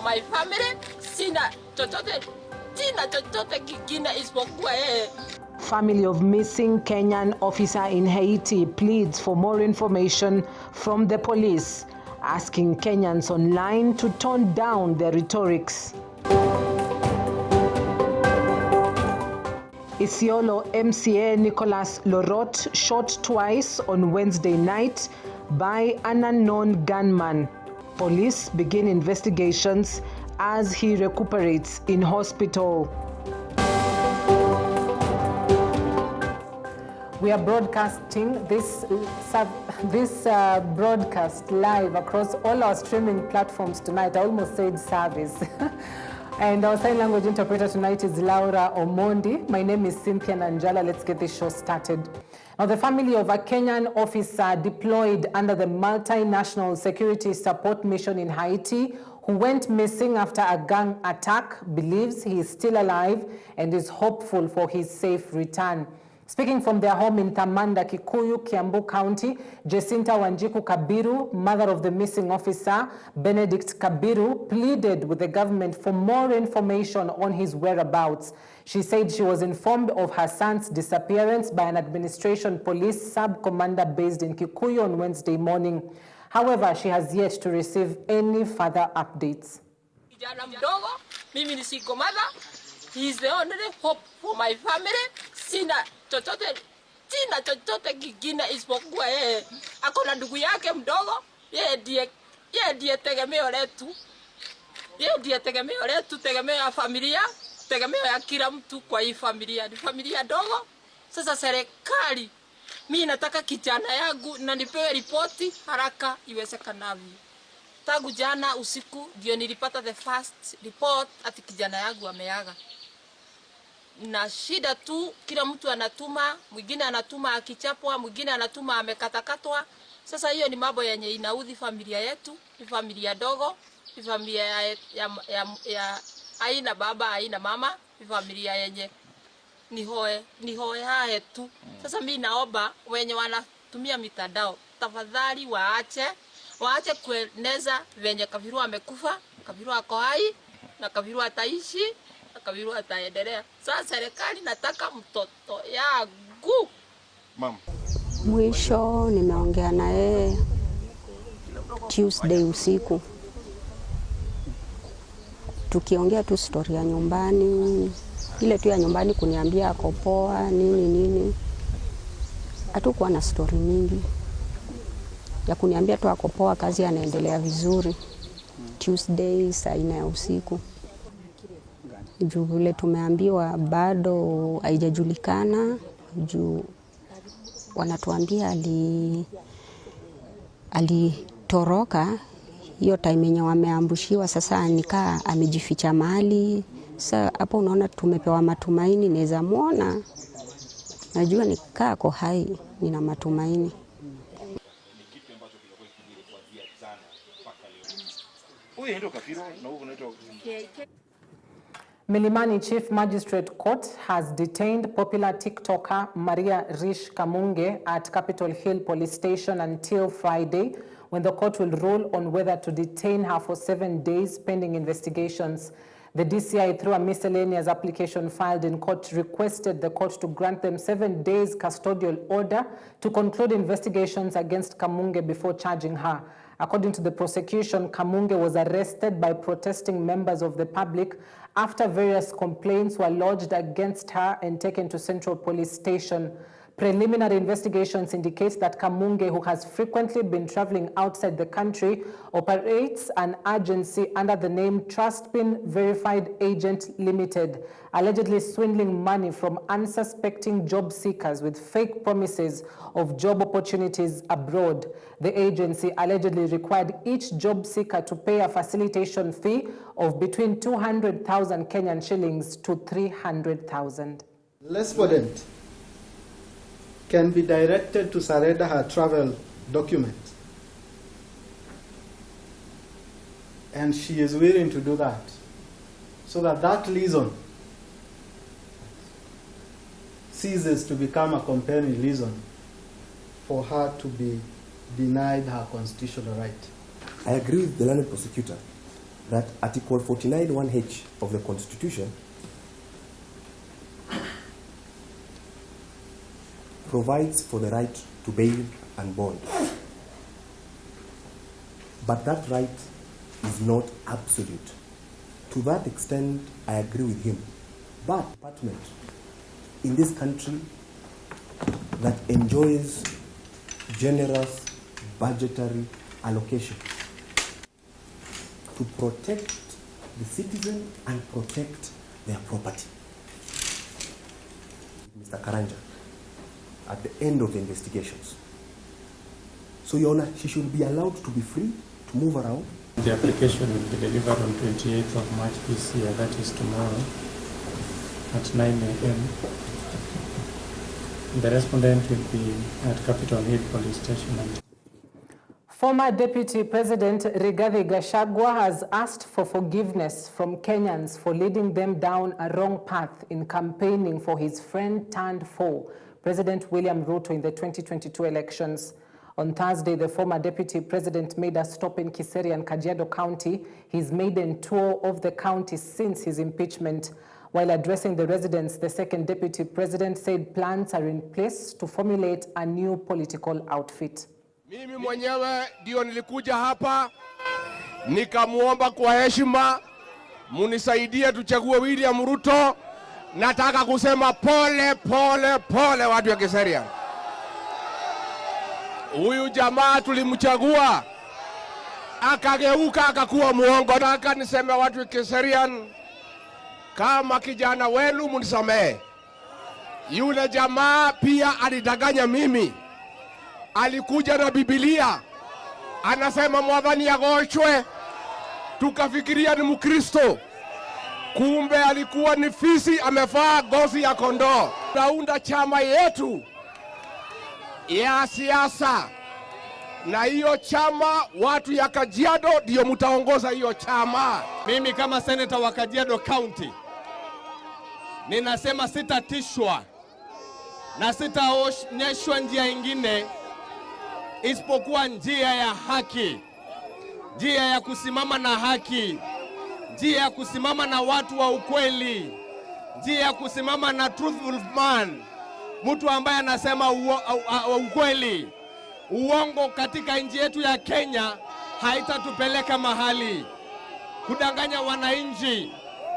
my family. Sina chochote kingine isipokuwa yeye. Family of missing Kenyan officer in Haiti pleads for more information from the police, asking Kenyans online to tone down their rhetorics. Isiolo MCA Nicholas Lorot shot twice on Wednesday night by an unknown gunman. Police begin investigations as he recuperates in hospital. We are broadcasting this broadcast live across all our streaming platforms tonight. I almost said service. And our sign language interpreter tonight is Laura Omondi. My name is Cynthia Nanjala. Let's get this show started. Now, the family of a Kenyan officer deployed under the multinational security support mission in Haiti, who went missing after a gang attack, believes he is still alive and is hopeful for his safe return. Speaking from their home in Tamanda, Kikuyu, Kiambu County, Jacinta Wanjiku Kabiru, mother of the missing officer, Benedict Kabiru, pleaded with the government for more information on his whereabouts. She said she was informed of her son's disappearance by an administration police sub-commander based in Kikuyu on Wednesday morning. However, she has yet to receive any further updates. He is the only hope for my family. Sina chochote kingine isipokuwa yeye. Akona ndugu yake mdogo, yeye ndiye tegemeo letu. Yeye ndiye tegemeo letu, tegemeo ya familia, tegemeo ya kila mtu kwa hii familia. Ni familia dogo. Sasa serikali, mimi nataka kijana yangu na nipewe ripoti haraka iwezekanavyo. Tangu jana usiku ndio nilipata the first report ati kijana yangu ameaga. Na shida tu, kila mtu anatuma, mwingine anatuma akichapwa, mwingine anatuma amekatakatwa. Sasa hiyo ni mambo yenye inaudhi familia yetu, ni familia dogo, ni familia ya haina baba, haina mama, ni familia yenye ni hoe hae tu. Sasa mimi naomba wenye wanatumia mitandao, tafadhali waache kueneza venye Kabiru amekufa, Kabiru ako hai na Kabiru ataishi. Kabiru ataendelea. Sasa serikali nataka mtoto yangu. Mama. Mwisho nimeongea na yeye Tuesday usiku. Tukiongea tu story ya nyumbani, ile tu ya nyumbani kuniambia ako poa nini. Hatukuwa na story mingi. Ya kuniambia tu ako poa, kazi anaendelea vizuri. Tuesday saa 4 ya usiku. Juu vile tumeambiwa bado haijajulikana, juu wanatuambia alitoroka hiyo time yenye wameambushiwa. Sasa nikaa amejificha mahali. Sasa hapo unaona tumepewa matumaini, naweza muona. Najua nikaa ako hai, nina matumaini. Milimani Chief Magistrate Court has detained popular TikToker Maria Rish Kamunge at Capitol Hill Police Station until Friday, when the court will rule on whether to detain her for 7 days pending investigations. The DCI, through a miscellaneous application filed in court, requested the court to grant them 7 days custodial order to conclude investigations against Kamunge before charging her. According to the prosecution, Kamunge was arrested by protesting members of the public after various complaints were lodged against her and taken to Central Police Station. Preliminary investigations indicate that Kamunge, who has frequently been traveling outside the country, operates an agency under the name Trustpin Verified Agent Limited, allegedly swindling money from unsuspecting job seekers with fake promises of job opportunities abroad. The agency allegedly required each job seeker to pay a facilitation fee of between 200,000 Kenyan shillings to 300,000. Respondent can be directed to surrender her travel document, and she is willing to do that, so that that reason ceases to become a compelling reason for her to be denied her constitutional right. I agree with the learned prosecutor that Article 49(1)(h) of the Constitution provides for the right to bail and bond. But that right is not absolute. To that extent, I agree with him. But department in this country that enjoys generous budgetary allocation to protect the citizen and protect their property. Mr. Karanja, at the end of the investigations. So, Your Honor, she should be allowed to be free to move around. The application will be delivered on 28th of March this year, that is tomorrow, at 9 a.m. The respondent will be at Capitol Hill Police Station. Former Deputy President Rigathi Gachagua has asked for forgiveness from Kenyans for leading them down a wrong path in campaigning for his friend-turned-foe, President William Ruto, in the 2022 elections. On Thursday, the former Deputy President made a stop in Kiseri and Kajiado County, his maiden tour of the county since his impeachment. While addressing the residents, the second Deputy President said plans are in place to formulate a new political outfit. Mimi mwenyewe ndio nilikuja hapa nikamuomba kwa heshima munisaidie tuchague William Ruto. Nataka kusema pole pole pole watu wa Kiserian. Huyu jamaa tulimchagua akageuka akakuwa muongo. Nataka niseme watu wa Kiserian, kama kijana wenu munisamehe. Yule jamaa pia alidanganya mimi. Alikuja na Biblia, anasema mwadhani agochwe, tukafikiria ni Mkristo, kumbe alikuwa ni fisi amevaa ngozi ya kondoo. Tunaunda chama yetu ya siasa, na hiyo chama watu ya Kajiado ndio mtaongoza hiyo chama. Mimi kama senator wa Kajiado County ninasema sitatishwa na sitaonyeshwa njia ingine isipokuwa njia ya haki, njia ya kusimama na haki, njia ya kusimama na watu wa ukweli, njia ya kusimama na truthful man, mtu ambaye anasema ukweli. Uongo katika nchi yetu ya Kenya haitatupeleka mahali. Kudanganya wananchi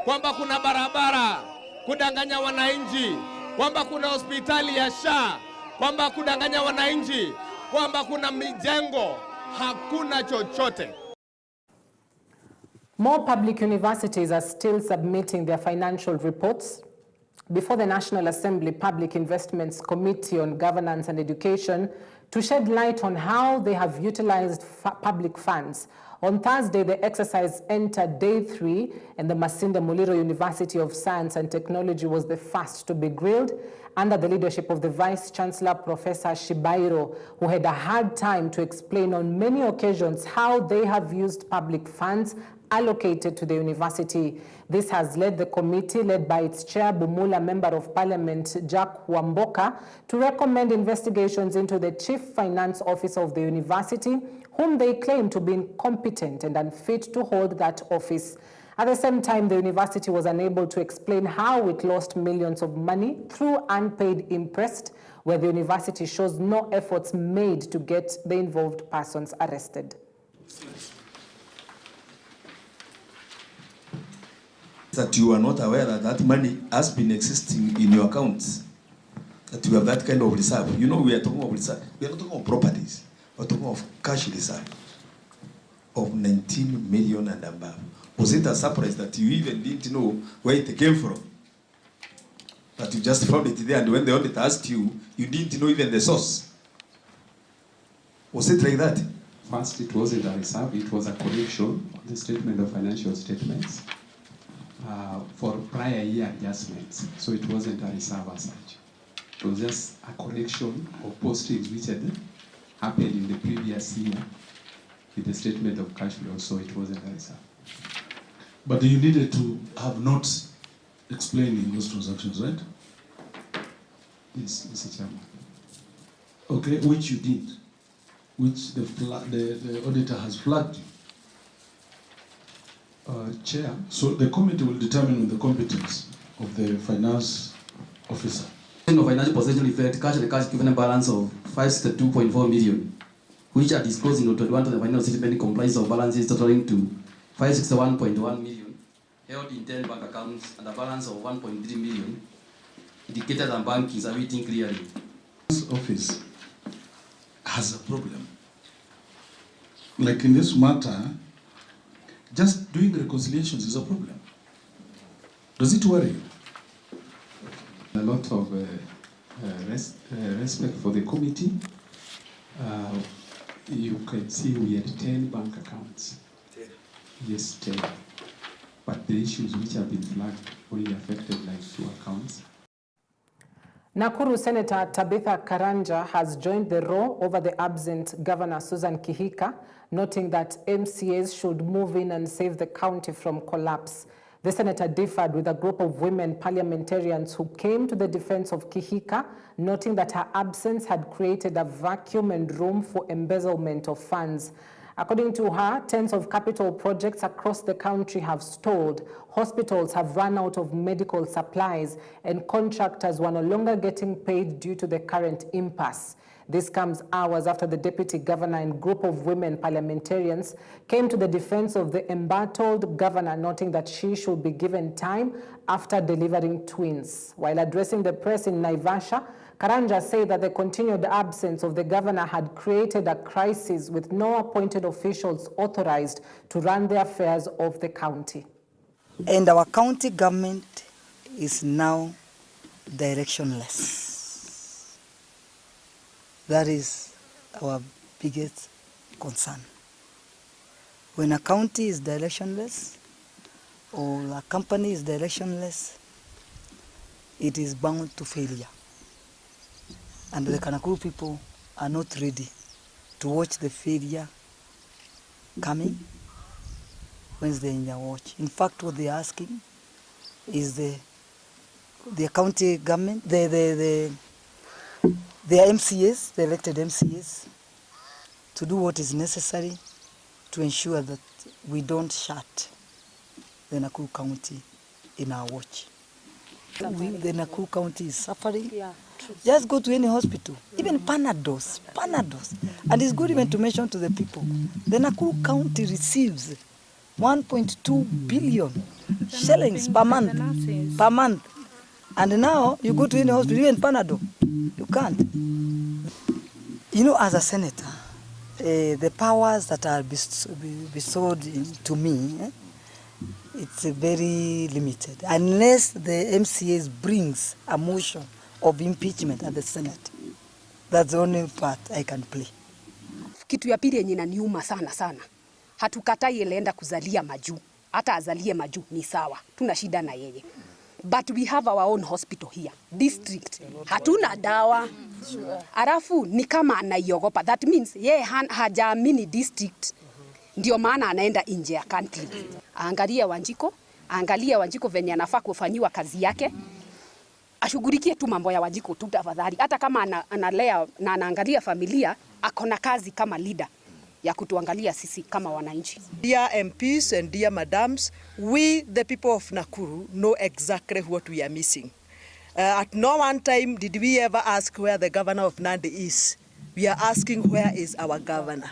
kwamba kuna barabara, kudanganya wananchi kwamba kuna hospitali ya SHA, kwamba kudanganya wananchi kwamba kuna mijengo, hakuna chochote. More public universities are still submitting their financial reports before the National Assembly Public Investments Committee on Governance and Education to shed light on how they have utilized public funds. On Thursday, the exercise entered day 3, and the Masinde Muliro University of Science and Technology was the first to be grilled under the leadership of the Vice Chancellor, Professor Shibairo, who had a hard time to explain on many occasions how they have used public funds allocated to the university. This has led the committee, led by its chair, Bumula Member of Parliament Jack Wamboka, to recommend investigations into the Chief Finance Officer of the university, whom they claim to be incompetent and unfit to hold that office. At the same time, the university was unable to explain how it lost millions of money through unpaid interest, where the university shows no efforts made to get the involved persons arrested. That you are not aware that that money has been existing in your accounts, that you have that kind of reserve. You know, we are talking of reserve. We are not talking of properties. We are talking of cash reserve of 19 million and above. Was it a surprise that you even didn't know where it came from? That you just found it there, and when the audit asked you, you didn't know even the source? Was it like that? First, it wasn't a reserve. It was a correction of the statement of financial statements for prior year adjustments. So it wasn't a reserve as such. It was just a correction of postings which had happened in the previous year with the statement of cash flow. So it wasn't a reserve. But you needed to have notes explaining those transactions, right? Yes, Mr. Chairman. Okay, which you did, which the auditor has flagged you. Chair. So the committee will determine the competence of the finance officer. Of financial possession reflect cash and cash equivalent balance of 562.4 million, which are disclosed in Note 21 to the financial statement compliance of balances totaling to 561.1 million, held in 10 bank accounts, and a balance of 1.3 million, indicated and bank is awaiting clearly. This office has a problem. Like in this matter, just doing reconciliations is a problem. Does it worry you? A lot of respect for the committee. You can see we had 10 bank accounts. Yes, 10. But the issues which have been flagged only affected like 2 accounts. Nakuru Senator Tabitha Karanja has joined the row over the absent Governor Susan Kihika, noting that MCAs should move in and save the county from collapse. The senator differed with a group of women parliamentarians who came to the defense of Kihika, noting that her absence had created a vacuum and room for embezzlement of funds. According to her, tens of capital projects across the country have stalled, hospitals have run out of medical supplies, and contractors were no longer getting paid due to the current impasse. This comes hours after the deputy governor and group of women parliamentarians came to the defense of the embattled governor, noting that she should be given time after delivering twins. While addressing the press in Naivasha, Karanja said that the continued absence of the governor had created a crisis with no appointed officials authorized to run the affairs of the county. And our county government is now directionless. That is our biggest concern. When a county is directionless or a company is directionless, it is bound to failure. And the Kanakuru people are not ready to watch the failure coming when they're in their watch. In fact, what they're asking is the county government, the MCAs, the elected MCAs, to do what is necessary to ensure that we don't shut the Nakuru County in our watch. The Nakuru County is suffering. Yeah, just go to any hospital, even Panados. And it's good even to mention to the people, the Nakuru County receives 1.2 billion shillings per month. And now you go to any hospital, even Panado, you can't. You know, as a senator, the powers that are bestowed to me, it's very limited. Unless the MCAs brings a motion of impeachment at the Senate, that's the only part I can play. Kitu ya pili yenye inaniuma sana. Hatukatai ilienda kuzalia majuu. Hata azalie majuu ni sawa. Tuna shida na yeye. But we have our own hospital here, district. Hatuna dawa. Arafu ni kama anaiogopa. That means yeye hajaamini district. Ndio maana anaenda nje ya country. Angalia Wanjiko venye anafaa kufanyiwa kazi yake. Ashughulikie tu mambo ya Wanjiko tu tafadhali. Hata kama analea na anaangalia familia, akona kazi kama leader ya kutuangalia sisi kama wananchi. Dear MPs and dear madams, we the people of Nakuru know exactly what we are missing. At no one time did we ever ask where the governor of Nandi is. We are asking where is our governor.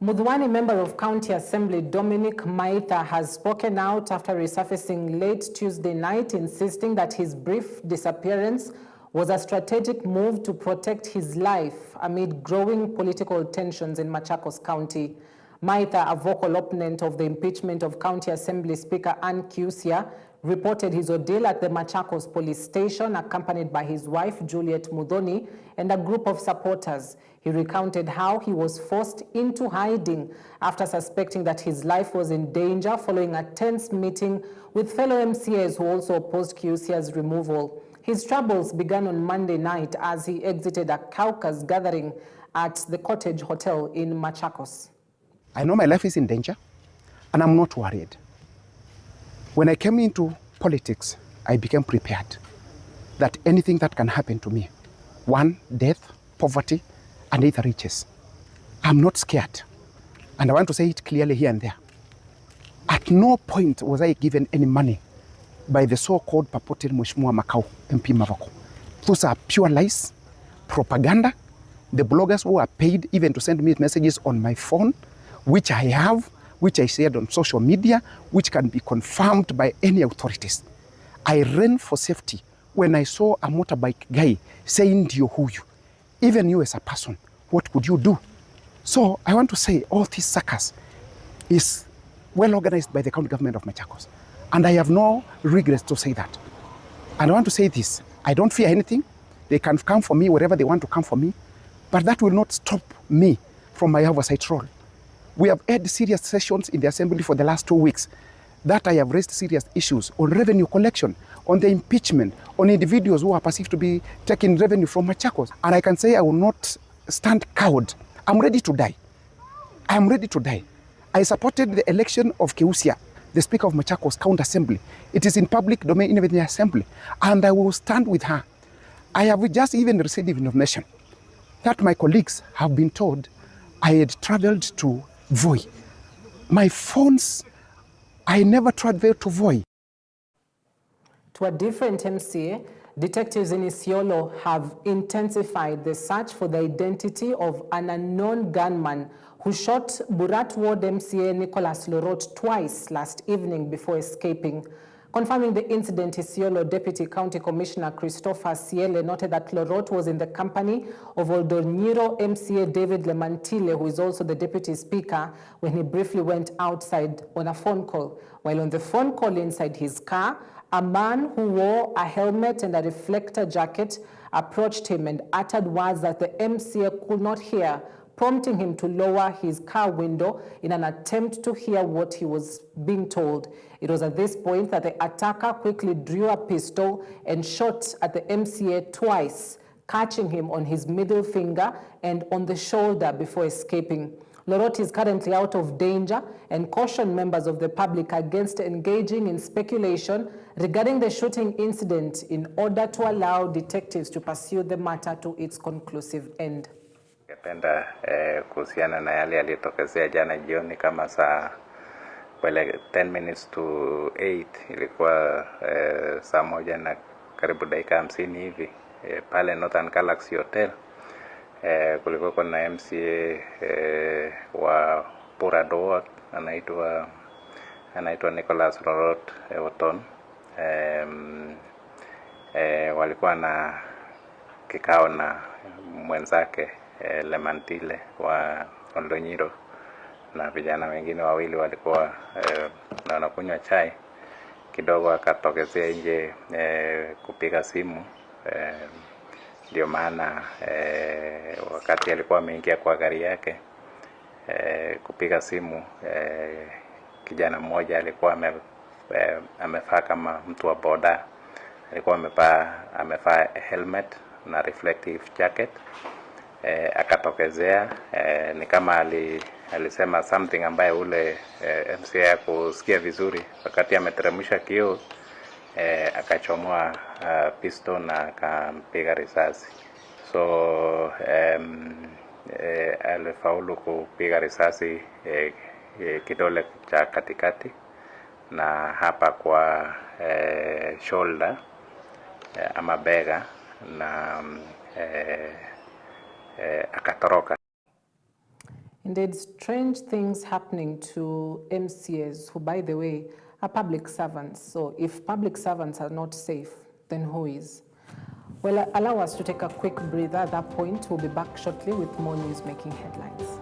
Mudhwani member of County Assembly Dominic Maitha has spoken out after resurfacing late Tuesday night, insisting that his brief disappearance was a strategic move to protect his life amid growing political tensions in Machakos County. Maitha, a vocal opponent of the impeachment of County Assembly Speaker Ann Kiusya, reported his ordeal at the Machakos police station, accompanied by his wife, Juliet Mudhoni, and a group of supporters. He recounted how he was forced into hiding after suspecting that his life was in danger following a tense meeting with fellow MCAs who also opposed Kiusya's removal. His troubles began on Monday night as he exited a caucus gathering at the Cottage Hotel in Machakos. I know my life is in danger, and I'm not worried. When I came into politics, I became prepared that anything that can happen to me, one, death, poverty, and either riches. I'm not scared. And I want to say it clearly here and there. At no point was I given any money by the so-called purported Mheshimiwa Makau MP Mavoko. Those are pure lies, propaganda. The bloggers who are paid even to send me messages on my phone, which I have, which I shared on social media, which can be confirmed by any authorities. I ran for safety when I saw a motorbike guy saying to you, who you, even you as a person, what could you do? So I want to say all these suckers is well organized by the county government of Machakos. And I have no regrets to say that. And I want to say this, I don't fear anything. They can come for me wherever they want to come for me, but that will not stop me from my oversight role. We have had serious sessions in the assembly for the last 2 weeks that I have raised serious issues on revenue collection, on the impeachment, on individuals who are perceived to be taking revenue from Machakos. And I can say I will not stand cowed. I'm ready to die. I'm ready to die. I supported the election of Keusia, the Speaker of Machakos County Assembly. It is in public domain, even in the assembly, and I will stand with her. I have just even received information that my colleagues have been told I had traveled to Voi. My phones, I never traveled to Voi. To a different MCA, detectives in Isiolo have intensified the search for the identity of an unknown gunman who shot Burat Ward MCA Nicholas Lorot twice last evening before escaping. Confirming the incident, Isiolo Deputy County Commissioner Christopher Siele noted that Lorot was in the company of Oldonyiro MCA David Lemantile, who is also the Deputy Speaker, when he briefly went outside on a phone call. While on the phone call inside his car, a man who wore a helmet and a reflector jacket approached him and uttered words that the MCA could not hear, prompting him to lower his car window in an attempt to hear what he was being told. It was at this point that the attacker quickly drew a pistol and shot at the MCA twice, catching him on his middle finger and on the shoulder before escaping. Lorot is currently out of danger and cautioned members of the public against engaging in speculation regarding the shooting incident in order to allow detectives to pursue the matter to its conclusive end. Ningependa kuhusiana na yale yaliyotokezea jana jioni kama saa 10 minutes to 8, ilikuwa saa 1 na karibu dakika 50 hivi pale Northern Galaxy Hotel. Kulikuwa kuna MCA wa Burat anaitwa Nicholas Lorot Oton. Walikuwa na kikao na mwenzake Lemantile wa Oldonyiro, na vijana wengine wawili walikuwa wanakunywa chai. Kidogo akatokezea nje kupiga simu. Ndio maana wakati alikuwa ameingia kwa gari yake kupiga simu, kijana mmoja alikuwa amevaa kama mtu wa boda, alikuwa amevaa helmet na reflective jacket. Akatokezea ni kama alisema something ambaye ule MCA kusikia vizuri. Wakati ameteremsha kioo, akachomoa pistol na akampiga risasi. So alifaulu kupiga risasi kidole cha katikati na hapa kwa shoulder ama bega, na akatoroka. Indeed, strange things happening to MCAs who, by the way, are public servants. So if public servants are not safe, then who is? Well, allow us to take a quick breather. At that point, we'll be back shortly with more news making headlines.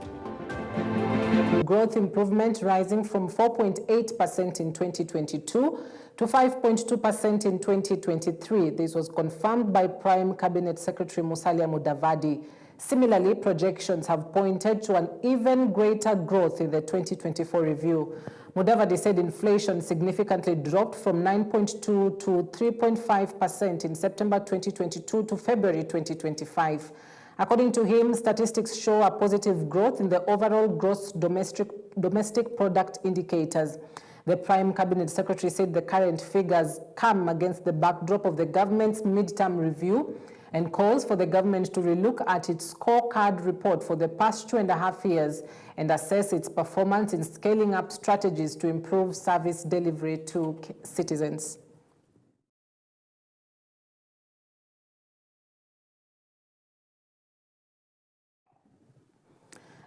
Growth improvement rising from 4.8% in 2022 to 5.2% in 2023. This was confirmed by Prime Cabinet Secretary Musalia Mudavadi. Similarly, projections have pointed to an even greater growth in the 2024 review. Mudavadi said inflation significantly dropped from 9.2 to 3.5% in September 2022 to February 2025. According to him, statistics show a positive growth in the overall gross domestic product indicators. The Prime Cabinet Secretary said the current figures come against the backdrop of the government's midterm review, and calls for the government to relook at its scorecard report for the past 2.5 years and assess its performance in scaling up strategies to improve service delivery to citizens.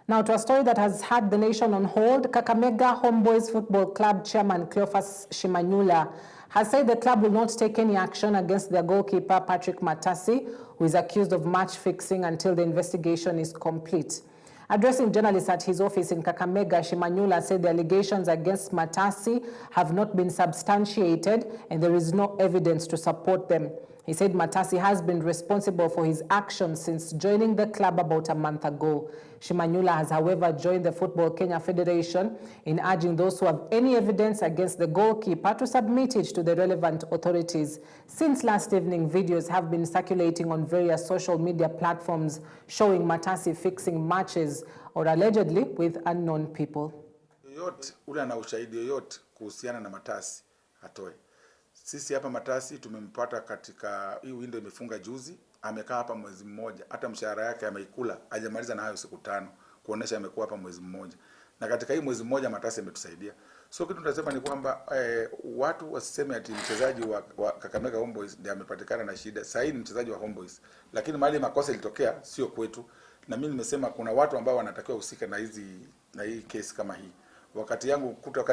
Now to a story that has had the nation on hold, Kakamega Homeboys Football Club chairman Cleophas Shimanyula has said the club will not take any action against their goalkeeper Patrick Matasi, who is accused of match fixing until the investigation is complete. Addressing journalists at his office in Kakamega, Shimanyula said the allegations against Matasi have not been substantiated and there is no evidence to support them. He said Matasi has been responsible for his actions since joining the club about a month ago. Shimanyula has, however, joined the Football Kenya Federation in urging those who have any evidence against the goalkeeper to submit it to the relevant authorities. Since last evening, videos have been circulating on various social media platforms showing Matasi fixing matches or allegedly with unknown people. Yoyote ule ana ushahidi yoyote kuhusiana na Matasi atoe. Sisi hapa Matasi tumempata katika hii window imefunga juzi, amekaa hapa mwezi mmoja, hata mshahara yake ameikula, hajamaliza na hayo siku 5 kuonesha amekuwa hapa mwezi mmoja. Na katika hii mwezi mmoja Matasi ametusaidia. So kitu tunasema ni kwamba watu wasiseme ati mchezaji wa Kakamega Homeboys ndiye amepatikana na shida. Sasa ni mchezaji wa Homeboys, lakini mahali makosa ilitokea sio kwetu. Na mimi nimesema kuna watu ambao wanatakiwa husika na hii case kama hii. Wakati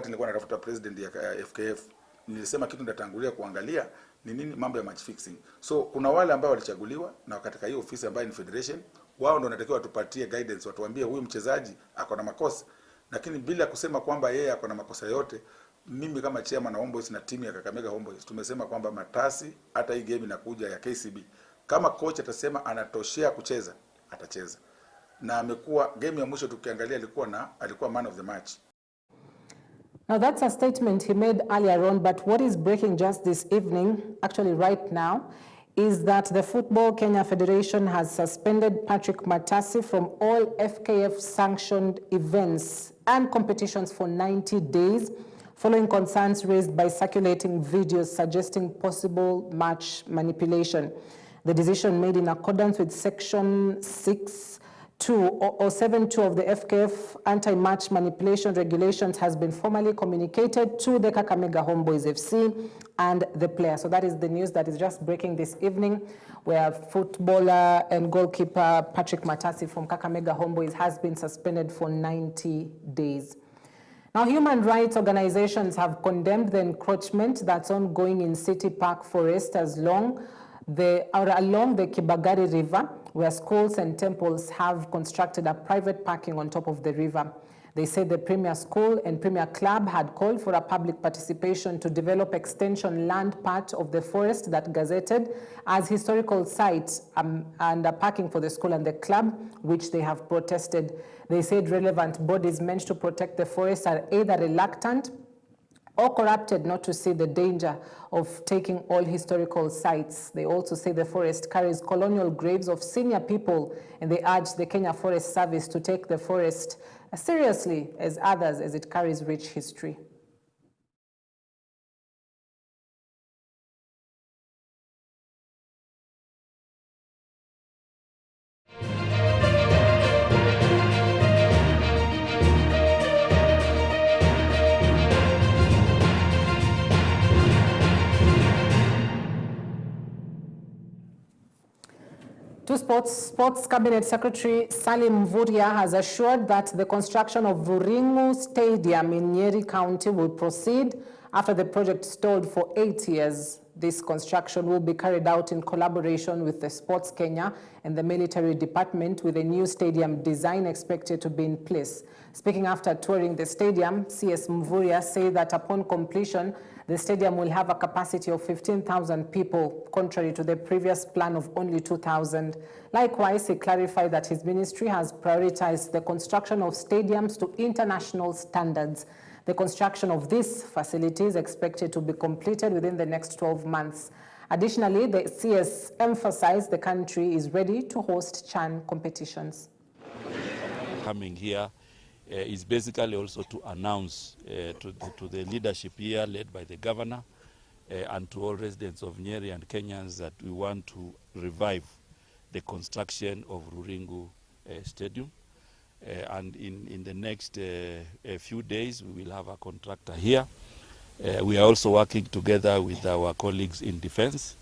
nilikuwa natafuta president ya FKF, nilisema kitu ndatangulia kuangalia ni nini mambo ya match fixing. So kuna wale ambao walichaguliwa na katika hiyo ofisi ambayo ni federation, wao ndio wanatakiwa watupatie guidance, watuambie huyu mchezaji ako na makosa. Lakini bila kusema kwamba yeye ako na makosa yote, mimi kama chairman na Homeboys na timu ya Kakamega Homeboys tumesema kwamba Matasi hata hii game inakuja ya KCB, kama coach atasema anatoshea kucheza, atacheza. Na amekuwa game ya mwisho tukiangalia alikuwa man of the match. Now that's a statement he made earlier on, but what is breaking just this evening, actually right now, is that the Football Kenya Federation has suspended Patrick Matasi from all FKF-sanctioned events and competitions for 90 days, following concerns raised by circulating videos suggesting possible match manipulation. The decision made in accordance with Section 7.2 of the FKF anti-match manipulation regulations has been formally communicated to the Kakamega Homeboys FC and the player. So that is the news that is just breaking this evening, where footballer and goalkeeper Patrick Matasi from Kakamega Homeboys has been suspended for 90 days. Now, human rights organizations have condemned the encroachment that's ongoing in City Park Forest along the Kibagari River, where schools and temples have constructed a private parking on top of the river. They said the Premier School and Premier Club had called for a public participation to develop extension land part of the forest that gazetted as historical sites and a parking for the school and the club, which they have protested. They said relevant bodies meant to protect the forest are either reluctant or corrupted not to see the danger of taking all historical sites. They also say the forest carries colonial graves of senior people, and they urge the Kenya Forest Service to take the forest as seriously as others as it carries rich history. To Sports Cabinet Secretary Salim Mvurya has assured that the construction of Ruringu Stadium in Nyeri County will proceed after the project stalled for 8 years. This construction will be carried out in collaboration with the Sports Kenya and the Military Department, with a new stadium design expected to be in place. Speaking after touring the stadium, CS Mvurya said that upon completion, the stadium will have a capacity of 15,000 people, contrary to the previous plan of only 2,000. Likewise, he clarified that his ministry has prioritized the construction of stadiums to international standards. The construction of this facility is expected to be completed within the next 12 months. Additionally, the CS emphasized the country is ready to host CHAN competitions. Coming here is basically also to announce to the leadership here, led by the governor, and to all residents of Nyeri and Kenyans, that we want to revive the construction of Ruringu Stadium. And in the next few days, we will have a contractor here. We are also working together with our colleagues in defense,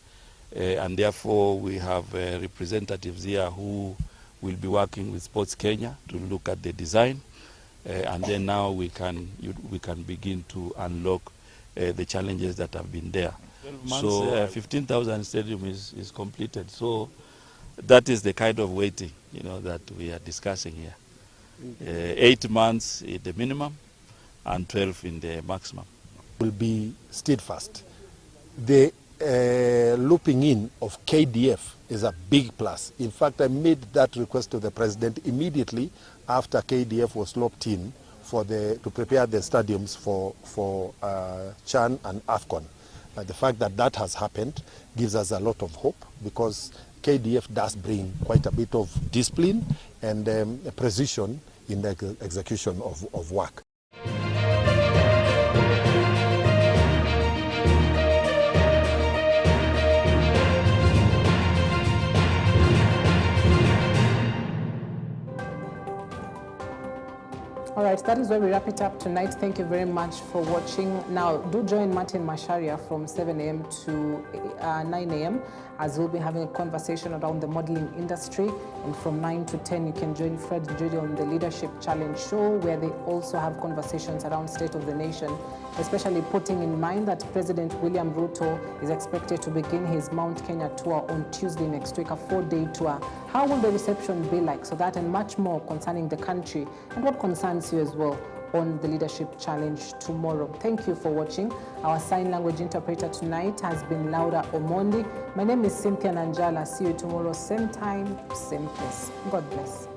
and therefore we have representatives here who will be working with Sports Kenya to look at the design, and then now we can begin to unlock the challenges that have been there. So 15,000 stadium is completed. So that is the kind of waiting, that we are discussing here. 8 months is the minimum and 12 in the maximum. Will be steadfast. The looping in of KDF is a big plus. In fact, I made that request to the president immediately after KDF was looped in to prepare the stadiums for CHAN and AFCON. The fact that that has happened gives us a lot of hope, because KDF does bring quite a bit of discipline and precision in the execution of work. All right, that is where we wrap it up tonight. Thank you very much for watching. Now, do join Martin Masharia from 7 a.m. to 9 a.m. as we'll be having a conversation around the modeling industry. And from 9 to 10, you can join Fred and Judy on the Leadership Challenge show, where they also have conversations around state of the nation, especially putting in mind that President William Ruto is expected to begin his Mount Kenya tour on Tuesday next week, a 4-day tour. How will the reception be like? So that and much more concerning the country and what concerns you as well on the Leadership Challenge tomorrow. Thank you for watching. Our sign language interpreter tonight has been Laura Omondi. My name is Cynthia Nanjala. See you tomorrow, same time, same place. God bless.